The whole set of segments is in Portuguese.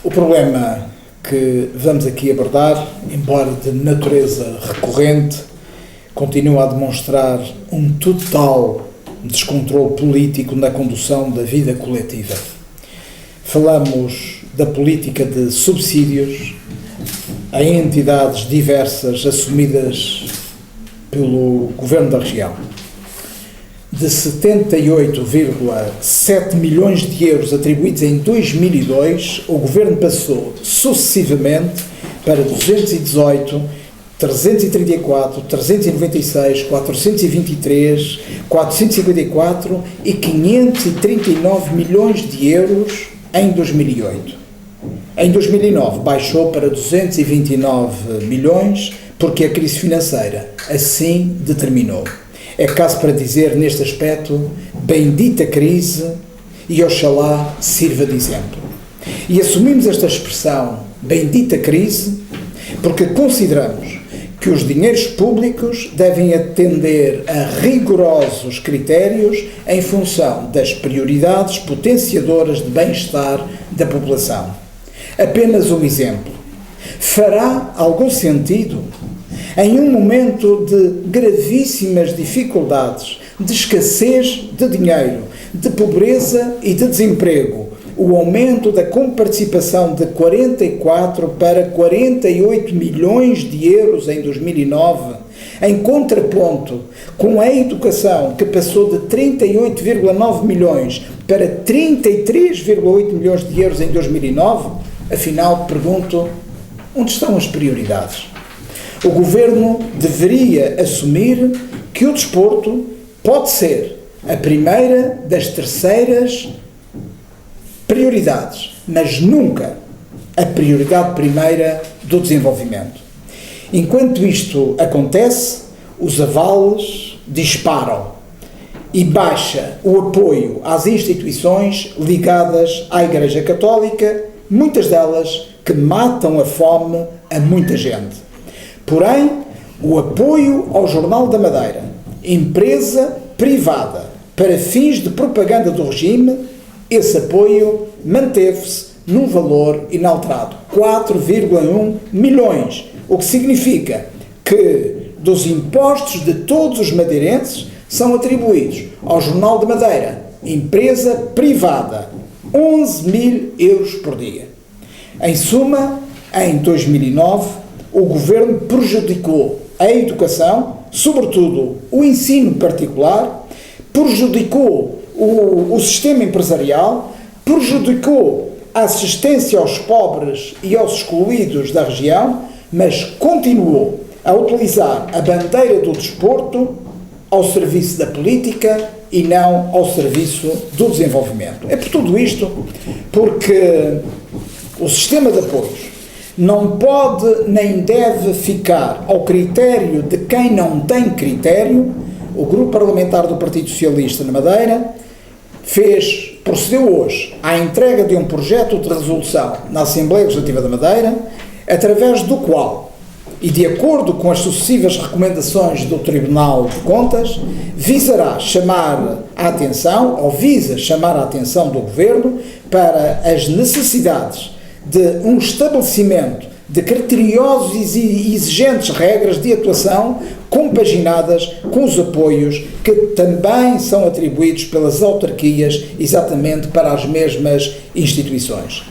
O problema que vamos aqui abordar, embora de natureza recorrente, continua a demonstrar um total descontrole político na condução da vida coletiva. Falamos da política de subsídios a entidades diversas assumidas pelo Governo da Região. De 78,7 milhões de euros atribuídos em 2002, o Governo passou sucessivamente para 218, 334, 396, 423, 454 e 539 milhões de euros em 2008. Em 2009 baixou para 229 milhões porque a crise financeira assim determinou. É caso para dizer, neste aspecto, bendita crise e oxalá sirva de exemplo. E assumimos esta expressão, bendita crise, porque consideramos que os dinheiros públicos devem atender a rigorosos critérios em função das prioridades potenciadoras de bem-estar da população. Apenas um exemplo. Fará algum sentido, em um momento de gravíssimas dificuldades, de escassez de dinheiro, de pobreza e de desemprego, o aumento da comparticipação de 44 para 48 milhões de euros em 2009, em contraponto com a educação, que passou de 38,9 milhões para 33,8 milhões de euros em 2009, afinal, pergunto, onde estão as prioridades? O Governo deveria assumir que o desporto pode ser a primeira das terceiras prioridades, mas nunca a prioridade primeira do desenvolvimento. Enquanto isto acontece, os avales disparam e baixa o apoio às instituições ligadas à Igreja Católica, muitas delas que matam a fome a muita gente. Porém, o apoio ao Jornal da Madeira, empresa privada para fins de propaganda do regime, esse apoio manteve-se num valor inalterado, 4,1 milhões, o que significa que dos impostos de todos os madeirenses são atribuídos ao Jornal da Madeira, empresa privada, 11 mil euros por dia. Em suma, em 2009, o Governo prejudicou a educação, sobretudo o ensino particular, prejudicou o sistema empresarial, prejudicou a assistência aos pobres e aos excluídos da região, mas continuou a utilizar a bandeira do desporto ao serviço da política e não ao serviço do desenvolvimento. É por tudo isto, porque o sistema de apoios não pode nem deve ficar ao critério de quem não tem critério. O Grupo Parlamentar do Partido Socialista na Madeira procedeu hoje à entrega de um projeto de resolução na Assembleia Legislativa da Madeira, através do qual, e de acordo com as sucessivas recomendações do Tribunal de Contas, visa chamar a atenção do Governo para as necessidades de um estabelecimento de criteriosas e exigentes regras de atuação compaginadas com os apoios que também são atribuídos pelas autarquias exatamente para as mesmas instituições.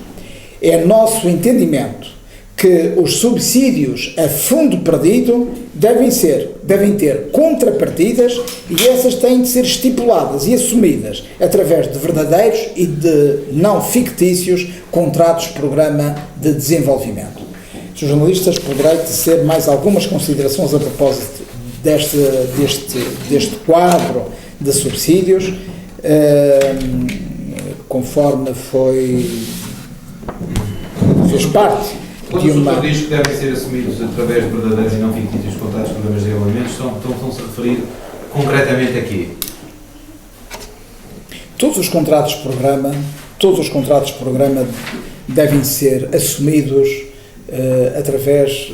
É nosso entendimento que os subsídios a fundo perdido devem ter contrapartidas, e essas têm de ser estipuladas e assumidas através de verdadeiros e de não fictícios contratos-programa de desenvolvimento. Sr. Jornalistas, poderei tecer mais algumas considerações a propósito deste quadro de subsídios, conforme fez parte. Quando o Sr. diz que devem ser assumidos através de verdadeiros e não fictícios contratos de programas de desenvolvimento, estão-se a referir concretamente aqui? Todos os contratos de programa devem ser assumidos através,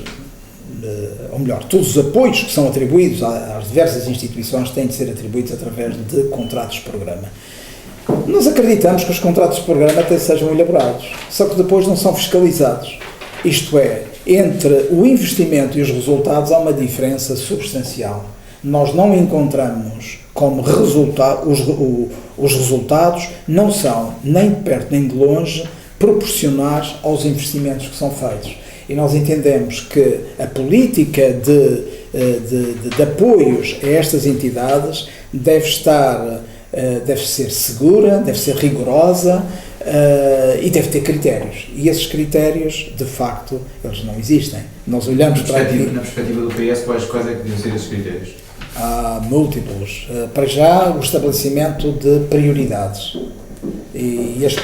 ou melhor, todos os apoios que são atribuídos às diversas instituições têm de ser atribuídos através de contratos de programa. Nós acreditamos que os contratos de programa até sejam elaborados, só que depois não são fiscalizados. Isto é, entre o investimento e os resultados há uma diferença substancial. Nós não encontramos como resultado, os resultados não são nem de perto nem de longe proporcionais aos investimentos que são feitos. E nós entendemos que a política de apoios a estas entidades deve ser segura, deve ser rigorosa e deve ter critérios. E esses critérios, de facto, eles não existem. Nós olhamos na perspectiva do PS, quais é que deviam ser esses critérios? Há múltiplos. Para já, o estabelecimento de prioridades. E as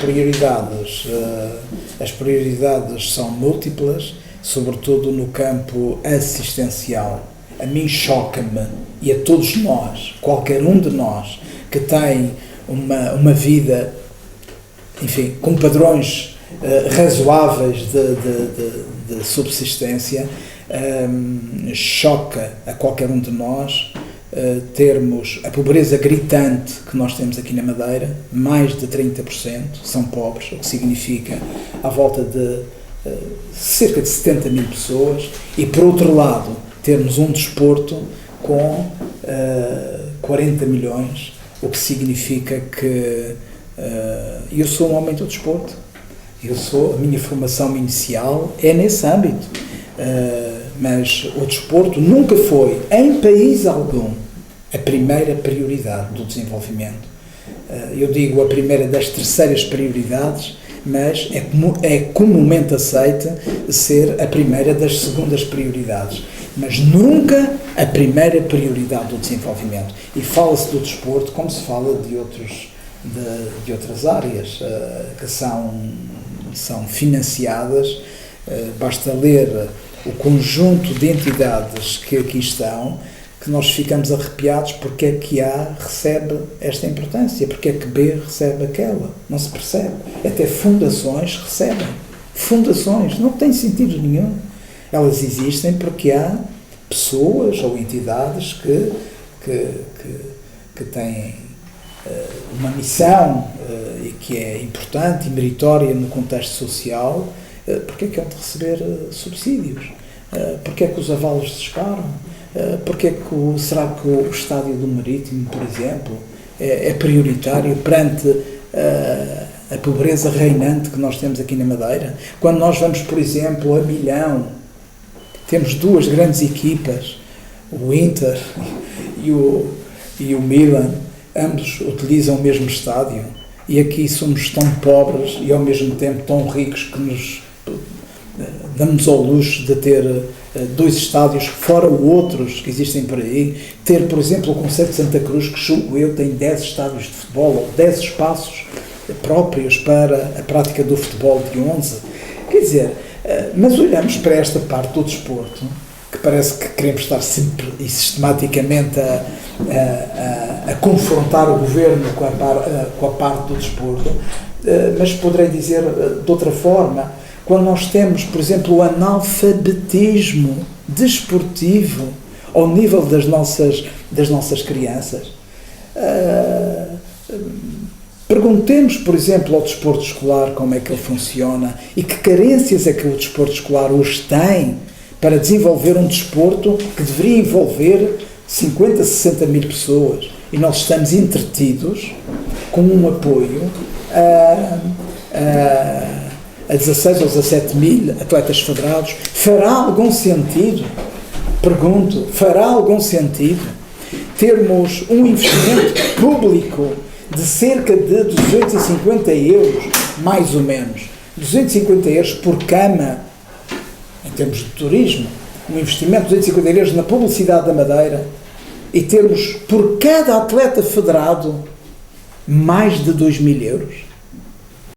prioridades são múltiplas, sobretudo no campo assistencial. A mim choca-me, e a todos nós, qualquer um de nós, que tem uma vida, enfim, com padrões razoáveis de subsistência, choca a qualquer um de nós termos a pobreza gritante que nós temos aqui na Madeira. Mais de 30% são pobres, o que significa à volta de cerca de 70 mil pessoas, e por outro lado termos um desporto com 40 milhões, o que significa que eu sou um homem do desporto, a minha formação inicial é nesse âmbito. Mas o desporto nunca foi, em país algum, a primeira prioridade do desenvolvimento. Eu digo a primeira das terceiras prioridades, mas é comumente aceita ser a primeira das segundas prioridades, mas nunca a primeira prioridade do desenvolvimento. E fala-se do desporto como se fala de outras áreas que são financiadas. Basta ler o conjunto de entidades que aqui estão, que nós ficamos arrepiados porque é que A recebe esta importância, porque é que B recebe aquela. Não se percebe. Até fundações recebem. Fundações, não tem sentido nenhum. Elas existem porque há pessoas ou entidades que têm uma missão e que é importante e meritória no contexto social. Porque é que hão de receber subsídios? Porque é que os avalos disparam? Porque é que será que o estádio do Marítimo, por exemplo, é prioritário perante a pobreza reinante que nós temos aqui na Madeira? Quando nós vamos, por exemplo, a Milhão, temos duas grandes equipas, o Inter e o Milan, ambos utilizam o mesmo estádio, e aqui somos tão pobres e ao mesmo tempo tão ricos que damos ao luxo de ter dois estádios, fora outros que existem por aí. Ter, por exemplo, o concelho de Santa Cruz, que julgo eu tem 10 estádios de futebol, ou 10 espaços próprios para a prática do futebol de 11. Quer dizer, mas olhamos para esta parte do desporto, que parece que queremos estar sempre e sistematicamente a confrontar o governo com a parte do desporto, mas poderei dizer de outra forma. Quando nós temos, por exemplo, o analfabetismo desportivo ao nível das nossas crianças, perguntemos, por exemplo, ao desporto escolar como é que ele funciona e que carências é que o desporto escolar hoje tem para desenvolver um desporto que deveria envolver 50, 60 mil pessoas. E nós estamos entretidos com um apoio a 16 ou 17 mil atletas federados. Fará algum sentido? Pergunto, fará algum sentido termos um investimento público de cerca de 250 euros, mais ou menos, 250 euros por cama, em termos de turismo, um investimento de 250 euros na publicidade da Madeira, e termos por cada atleta federado mais de 2.000 euros?